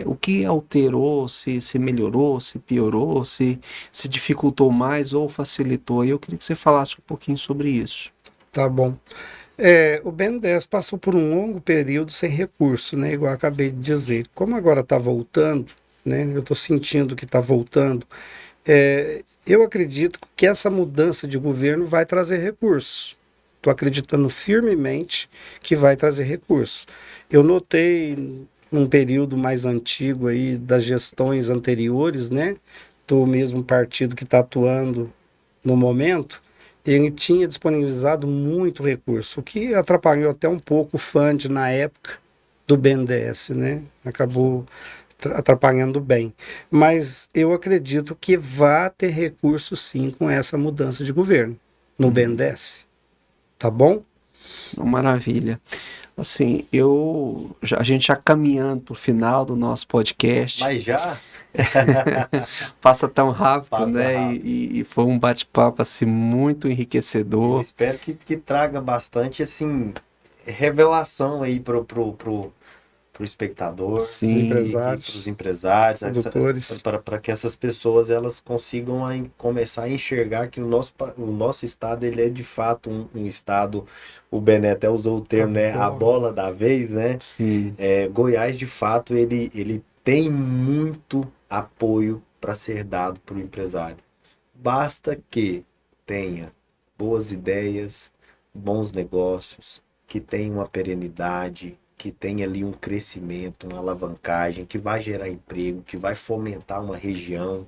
O que alterou, se melhorou, se piorou, se dificultou mais ou facilitou? Eu queria que você falasse um pouquinho sobre isso. Tá bom. O BNDES passou por um longo período sem recurso, né? Igual eu acabei de dizer. Como agora está voltando, né? Eu estou sentindo que está voltando. Eu acredito que essa mudança de governo vai trazer recursos. Estou acreditando firmemente que vai trazer recursos. Eu notei num período mais antigo aí das gestões anteriores, né, do mesmo partido que está atuando no momento, ele tinha disponibilizado muito recurso, o que atrapalhou até um pouco o fund na época do BNDES, né? Acabou atrapalhando bem. Mas eu acredito que vai ter recurso sim com essa mudança de governo no BNDES. Tá bom? Maravilha. Assim, a gente já caminhando para o final do nosso podcast. Mas já? Passa tão rápido, Passa né? rápido. E foi um bate-papo assim muito Eu enriquecedor. espero que traga bastante, assim, revelação aí pro espectador Os Sim, e para os empresários, empresários, produtores. para que essas pessoas elas consigam começar a enxergar que o nosso estado ele é de fato um estado, o Bené até usou o termo, né, a bola da vez, né? sim. Goiás de fato ele tem muito apoio para ser dado para o empresário. Basta que tenha boas ideias, bons negócios, que tenha uma perenidade, que tenha ali um crescimento, uma alavancagem, que vai gerar emprego, que vai fomentar uma região.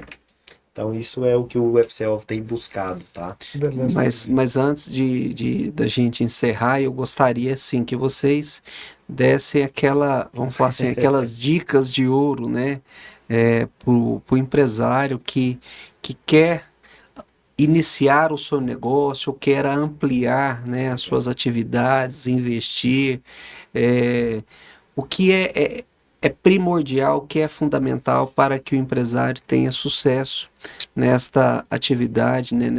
Então isso é o que o FCO tem buscado, tá? Beleza. Mas antes da gente encerrar, eu gostaria assim que vocês dessem vamos falar assim, aquelas dicas de ouro, né, pro empresário que quer iniciar o seu negócio, quer ampliar, né, as suas atividades, investir, o que é primordial, o que é fundamental para que o empresário tenha sucesso nesta atividade, né,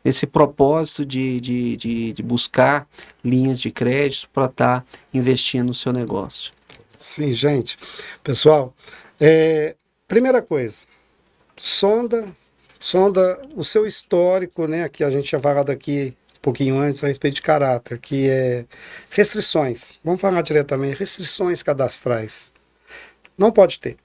nesse propósito de buscar linhas de crédito para estar investindo no seu negócio. Sim, gente. Pessoal, primeira coisa, sonda o seu histórico, né? Que a gente tinha falado aqui um pouquinho antes a respeito de caráter, que é restrições. Vamos falar diretamente, restrições cadastrais. Não pode ter.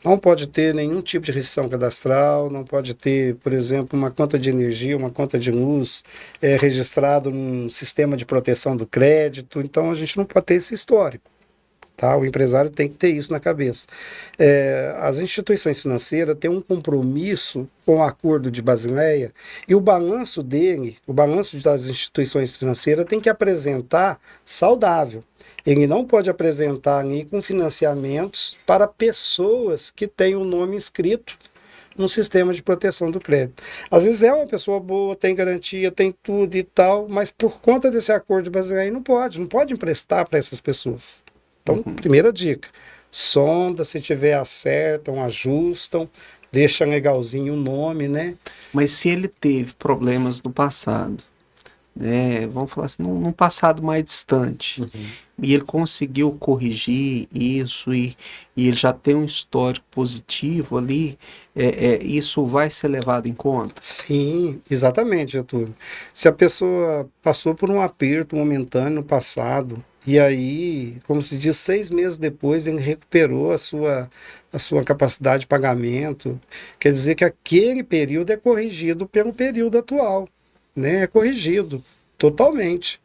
Não pode ter nenhum tipo de restrição cadastral, não pode ter, por exemplo, uma conta de energia, uma conta de luz registrado num sistema de proteção do crédito. Então, a gente não pode ter esse histórico. Tá? O empresário tem que ter isso na cabeça. As instituições financeiras têm um compromisso com o Acordo de Basileia e o balanço das instituições financeiras tem que apresentar saudável. Ele não pode apresentar ali com financiamentos para pessoas que têm o nome inscrito no sistema de proteção do crédito. Às vezes é uma pessoa boa, tem garantia, tem tudo e tal, mas por conta desse acordo de Basileia não pode emprestar para essas pessoas. Então, primeira dica, sonda, se tiver acertam, ajustam, deixa legalzinho o nome, né? Mas se ele teve problemas no passado, né, vamos falar assim, num passado mais distante, e ele conseguiu corrigir isso e ele já tem um histórico positivo ali, isso vai ser levado em conta? Sim, exatamente, Getúlio. Se a pessoa passou por um aperto momentâneo no passado, e aí, como se diz, 6 meses depois ele recuperou a sua capacidade de pagamento, quer dizer que aquele período é corrigido pelo período atual, né? É corrigido totalmente.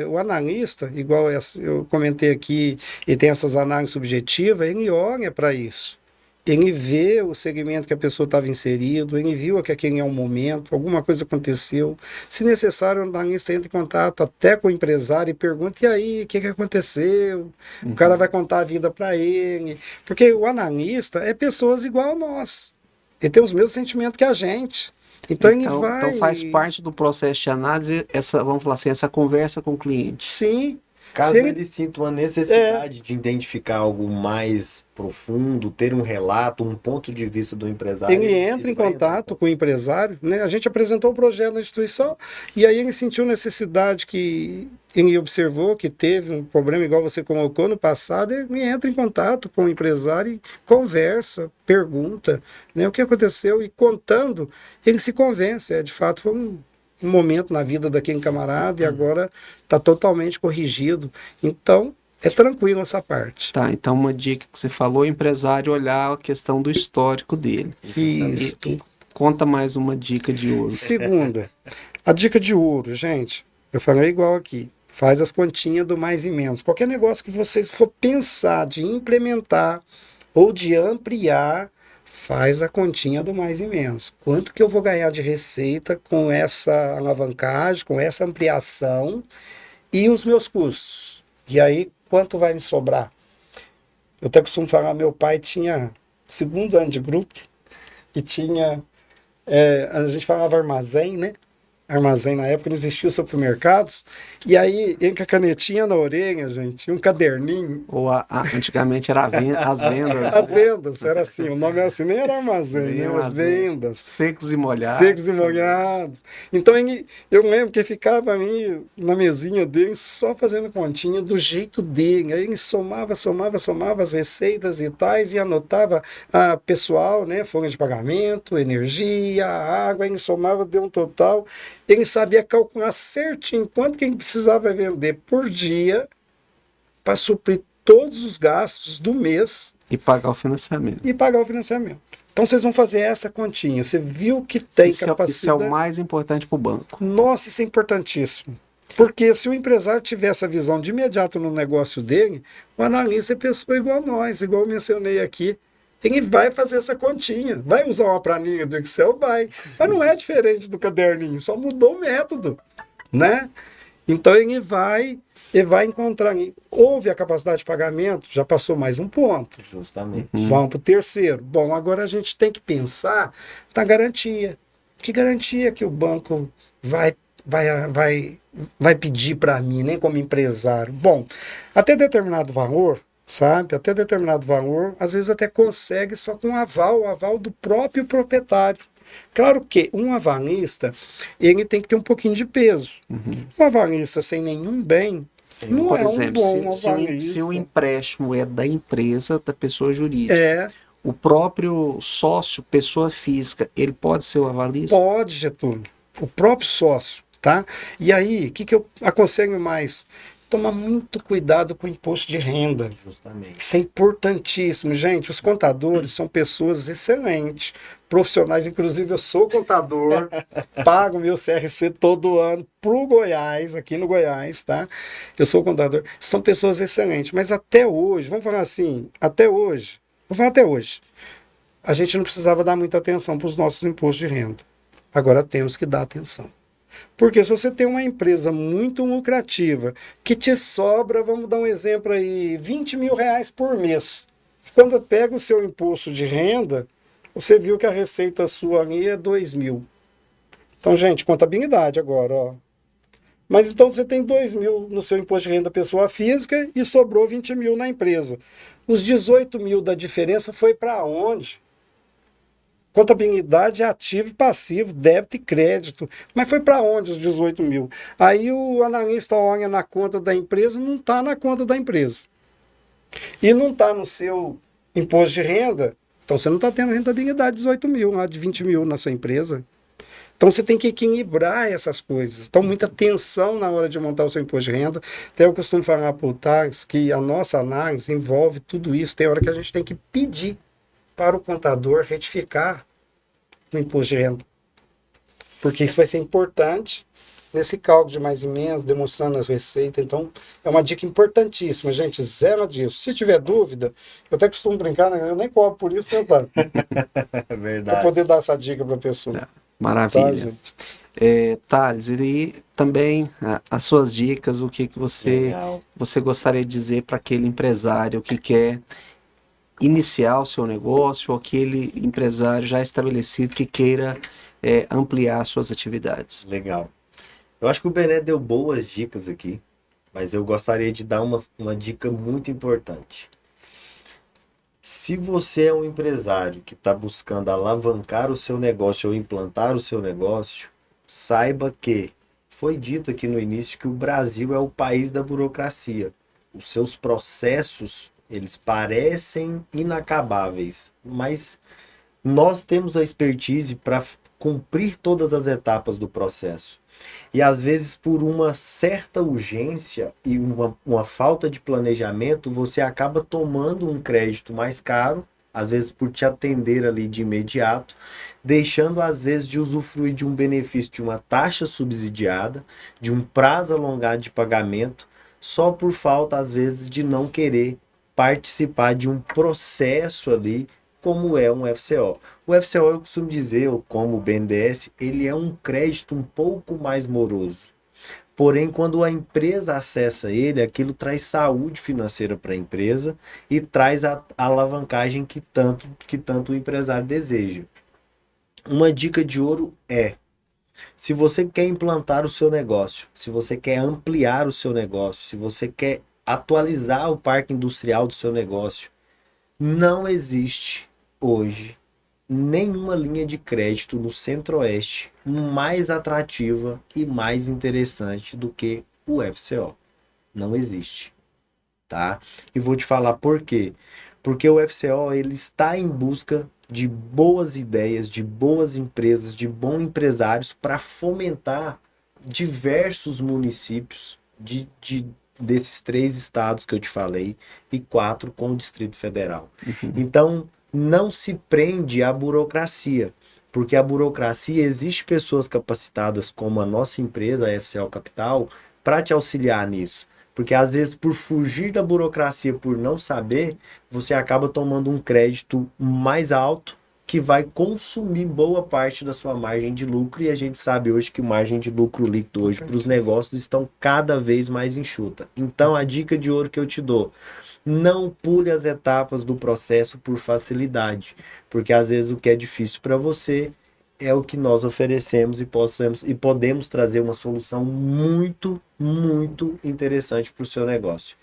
O analista, igual eu comentei aqui, e tem essas análises subjetivas, ele olha para isso. Ele vê o segmento que a pessoa estava inserido, ele viu que aquele é um momento, alguma coisa aconteceu. Se necessário, o analista entra em contato até com o empresário e pergunta, e aí, o que aconteceu? O cara vai contar a vida para ele. Porque o analista é pessoas igual a nós. Ele tem os mesmos sentimentos que a gente. Então ele vai... Então faz parte do processo de análise vamos falar assim, essa conversa com o cliente. Sim. Caso Se ele sinta uma necessidade de identificar algo mais profundo, ter um relato, um ponto de vista do empresário, Ele entra em contato com o empresário, né? A gente apresentou o projeto na instituição e aí ele sentiu necessidade que ele observou que teve um problema igual você colocou no passado, ele entra em contato com o empresário e conversa, pergunta, né, o que aconteceu e contando, ele se convence, de fato foi um momento na vida daquele camarada e agora está totalmente corrigido. Então, é tranquilo essa parte. Tá, então uma dica que você falou, o empresário olhar a questão do histórico dele. Isso. Conta mais uma dica de ouro. Segunda, a dica de ouro, gente, eu falei igual aqui, faz as continhas do mais e menos. Qualquer negócio que vocês for pensar de implementar ou de ampliar, faz a continha do mais e menos. Quanto que eu vou ganhar de receita com essa alavancagem, com essa ampliação e os meus custos? E aí, quanto vai me sobrar? Eu até costumo falar, meu pai tinha segundo ano de grupo e tinha, a gente falava armazém, né? Armazém na época, não existia os supermercados. E aí, ele com a canetinha na orelha, gente, e um caderninho. Ou antigamente era as vendas. As vendas, era assim, o nome era assim, nem era armazém, Nem era armazém. vendas. Secos e molhados. Secos e molhados. Então, eu lembro que ele ficava ali na mesinha dele, só fazendo continha do jeito dele. Aí ele somava as receitas e tais, e anotava pessoal, né, folha de pagamento, energia, água, ele somava, deu um total. Ele sabia calcular certinho quanto que ele precisava vender por dia para suprir todos os gastos do mês E pagar o financiamento. e pagar o financiamento. Então vocês vão fazer essa continha. Você viu que tem Isso é capacidade. o mais importante para o banco. Nossa, isso é importantíssimo. Porque se o empresário tiver essa visão de imediato no negócio dele, o analista é pessoa igual a nós, igual eu mencionei aqui. Ele vai fazer essa continha. Vai usar uma planilha do Excel? Vai. Mas não é diferente do caderninho, só mudou o método, né? Então ele vai encontrar. Houve a capacidade de pagamento, já passou mais um ponto. Justamente. Vamos para o terceiro. Bom, agora a gente tem que pensar na garantia. Que garantia que o banco vai pedir para mim, né, como empresário? Bom, até determinado valor, sabe? Até determinado valor, às vezes até consegue só com o aval do próprio proprietário. Claro que um avalista, ele tem que ter um pouquinho de peso. Um avalista sem nenhum bem, não Por é exemplo, um bom se avalista. o empréstimo é da empresa, da pessoa jurídica, É, o próprio sócio, pessoa física, ele pode ser o avalista? pode, Getúlio. O próprio sócio, tá? E aí, o que eu aconselho mais? Tomar muito cuidado com o imposto de renda. Justamente. Isso é importantíssimo. Gente, os contadores são pessoas excelentes, profissionais. Inclusive, eu sou contador, pago meu CRC todo ano pro Goiás, aqui no Goiás, tá? Eu sou contador. São pessoas excelentes. Mas até hoje, vamos falar assim, vou falar até hoje, a gente não precisava dar muita atenção para os nossos impostos de renda. Agora temos que dar atenção. Porque se você tem uma empresa muito lucrativa, que te sobra, vamos dar um exemplo aí, 20 mil reais por mês. Quando pega o seu imposto de renda, você viu que a receita sua ali é 2 mil. Então, gente, contabilidade agora, ó. Mas então você tem 2 mil no seu imposto de renda pessoa física e sobrou 20 mil na empresa. Os 18 mil da diferença foi para onde? Contabilidade é ativo e passivo, débito e crédito. Mas foi para onde os 18 mil? Aí o analista olha na conta da empresa, não está na conta da empresa. E não está no seu imposto de renda, então você não está tendo rentabilidade de 18 mil, lá de 20 mil na sua empresa. Então você tem que equilibrar essas coisas. Então, muita atenção na hora de montar o seu imposto de renda. Até eu costumo falar para o Tags que a nossa análise envolve tudo isso. Tem hora que a gente tem que pedir para o contador retificar o imposto de renda. Porque isso vai ser importante nesse cálculo de mais e menos, demonstrando as receitas. Então, é uma dica importantíssima, gente. Zero disso. Se tiver dúvida, eu até costumo brincar, né? Eu nem cobro por isso, né, tá? É Para verdade. poder dar essa dica para a pessoa. Tá, Maravilha. gente? Thales, e também as suas dicas, o que Legal. você gostaria de dizer para aquele empresário que quer iniciar o seu negócio, ou aquele empresário já estabelecido que queira ampliar suas atividades? Legal. Eu acho que o Bené deu boas dicas aqui, mas eu gostaria de dar uma dica muito importante. Se você é um empresário que está buscando alavancar o seu negócio ou implantar o seu negócio, saiba que foi dito aqui no início que o Brasil é o país da burocracia. Os seus processos, eles parecem inacabáveis, mas nós temos a expertise para cumprir todas as etapas do processo. E às vezes, por uma certa urgência e uma falta de planejamento, você acaba tomando um crédito mais caro, às vezes por te atender ali de imediato, deixando às vezes de usufruir de um benefício de uma taxa subsidiada, de um prazo alongado de pagamento, só por falta às vezes de não querer participar de um processo ali como é um FCO. O FCO, eu costumo dizer, ou como o BNDES, ele é um crédito um pouco mais moroso. Porém, quando a empresa acessa ele, aquilo traz saúde financeira para a empresa e traz a alavancagem que tanto o empresário deseja. Uma dica de ouro é: se você quer implantar o seu negócio, se você quer ampliar o seu negócio, se você quer atualizar o parque industrial do seu negócio, não existe hoje nenhuma linha de crédito no Centro-Oeste mais atrativa e mais interessante do que o FCO. Não existe, tá? E vou te falar por quê. Porque o FCO ele está em busca de boas ideias, de boas empresas, de bons empresários para fomentar diversos municípios desses 3 estados que eu te falei e 4 com o Distrito Federal. Então, não se prende à burocracia, porque a burocracia existe pessoas capacitadas como a nossa empresa, a FCO Capital, para te auxiliar nisso. Porque às vezes por fugir da burocracia, por não saber, você acaba tomando um crédito mais alto que vai consumir boa parte da sua margem de lucro, e a gente sabe hoje que margem de lucro líquido hoje para os negócios estão cada vez mais enxuta. Então a dica de ouro que eu te dou: não pule as etapas do processo por facilidade, porque às vezes o que é difícil para você é o que nós oferecemos e podemos trazer uma solução muito, muito interessante para o seu negócio.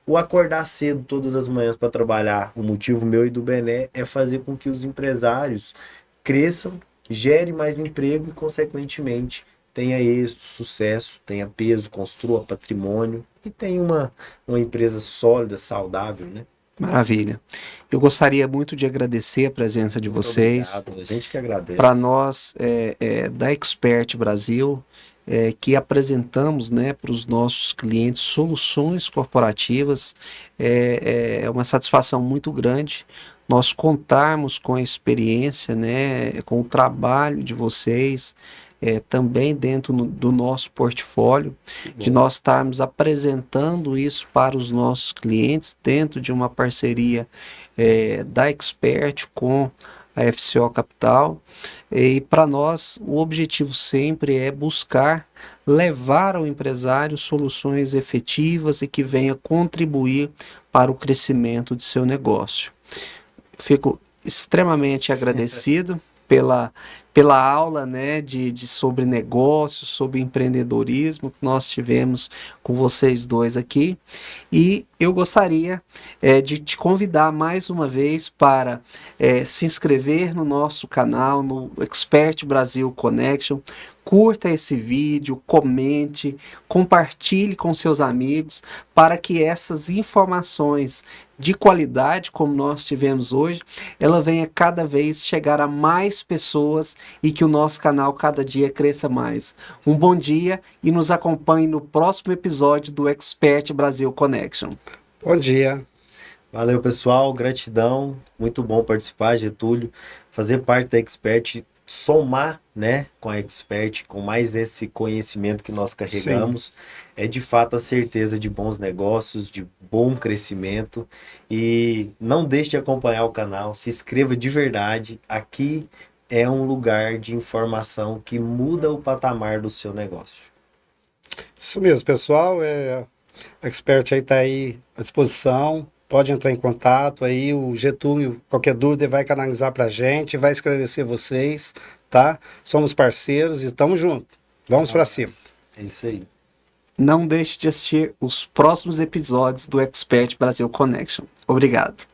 O acordar cedo todas as manhãs para trabalhar, o motivo meu e do Bené é fazer com que os empresários cresçam, gerem mais emprego e, consequentemente, tenha êxito, sucesso, tenha peso, construa patrimônio e tenha uma empresa sólida, saudável, né? Maravilha. Eu gostaria muito de agradecer a presença de vocês. Obrigado, a gente que agradece. Para nós, da Expert Brasil, que apresentamos, né, para os nossos clientes soluções corporativas, é uma satisfação muito grande nós contarmos com a experiência, né, com o trabalho de vocês, também dentro do nosso portfólio, de nós estarmos apresentando isso para os nossos clientes dentro de uma parceria da Expert com a FCO Capital. E para nós o objetivo sempre é buscar levar ao empresário soluções efetivas e que venha contribuir para o crescimento de seu negócio. Fico extremamente agradecido pela aula, né, sobre negócios, sobre empreendedorismo que nós tivemos com vocês dois aqui. E eu gostaria de te convidar mais uma vez para se inscrever no nosso canal, no Expert Brasil Connection. Curta esse vídeo, comente, compartilhe com seus amigos para que essas informações de qualidade, como nós tivemos hoje, ela venha cada vez chegar a mais pessoas e que o nosso canal cada dia cresça mais. Um bom dia e nos acompanhe no próximo episódio do Expert Brasil Connection. Bom dia. Valeu, pessoal. Gratidão. Muito bom participar, Getúlio. Fazer parte da Expert, somar, né, com a Expert, com mais esse conhecimento que nós carregamos. Sim. É de fato a certeza de bons negócios, de bom crescimento. E não deixe de acompanhar o canal, se inscreva de verdade. Aqui é um lugar de informação que muda o patamar do seu negócio. Isso mesmo, pessoal. A Expert aí está aí à disposição. Pode entrar em contato aí, o Getúlio, qualquer dúvida, vai canalizar para a gente, vai esclarecer vocês, tá? Somos parceiros e estamos juntos. Vamos para cima. É isso aí. Não deixe de assistir os próximos episódios do Expert Brasil Connection. Obrigado.